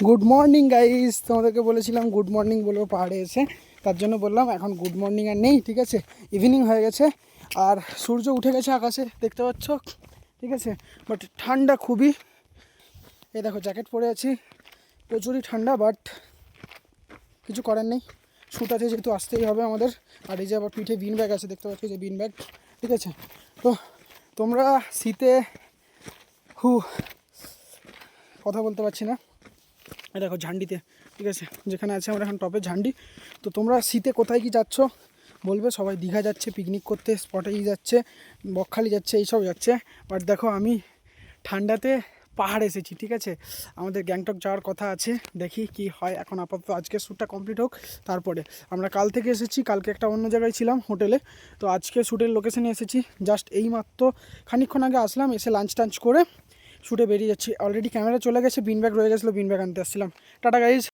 Good morning guys, তোমাদেরকে বলেছিলাম good morning বলবো পাহাড়ে এসে, তার জন্য বললাম। এখন গুড মর্নিং আর নেই, ঠিক আছে, ইভিনিং হয়ে গেছে আর সূর্য উঠে গেছে আকাশে, দেখতে পাচ্ছ, ঠিক আছে। বাট ঠান্ডা খুবই, এই দেখো জ্যাকেট পরে আছি, প্রচুরই ঠান্ডা, বাট কিছু করার নেই, শ্যুট আছে যেহেতু আসতেই হবে আমাদের। আর এই যে আবার পিঠে বিন ব্যাগ আছে, দেখতে পাচ্ছ যে বিন ব্যাগ, ঠিক আছে। তো তোমরা শীতে কথা বলতে পারছি না, এই দেখো ঝান্ডিতে, ঠিক আছে, যেখানে আছে আমরা এখন টপে ঝান্ডি। তো তোমরা শীতে কোথায় কি যাচ্ছ বলবে। সবাই দীঘা যাচ্ছে পিকনিক করতে, স্পটেই যাচ্ছে, বকখালি যাচ্ছে, এইসব যাচ্ছে। বাট দেখো আমি ঠান্ডাতে পাহাড় এসেছি, ঠিক আছে। আমাদের গ্যাংটক যাওয়ার কথা আছে, দেখি কি হয়। এখন আপাতত আজকে শ্যুটটা কমপ্লিট হোক, তারপরে আমরা কাল থেকে এসেছি, কালকে একটা অন্য জায়গায় ছিলাম হোটেলে, তো আজকে শ্যুটের লোকেশনে এসেছি। জাস্ট এইমাত্র খানিকক্ষণ আগে আসলাম, এসে লাঞ্চ টাঞ্চ করে শুটে বেরিয়ে যাচ্ছি। অলরেডি ক্যামেরা চলে গেছে, বিন ব্যাগ রয়ে গেছিলো, বিন ব্যাগ আনতে আসছিলাম। Tata guys.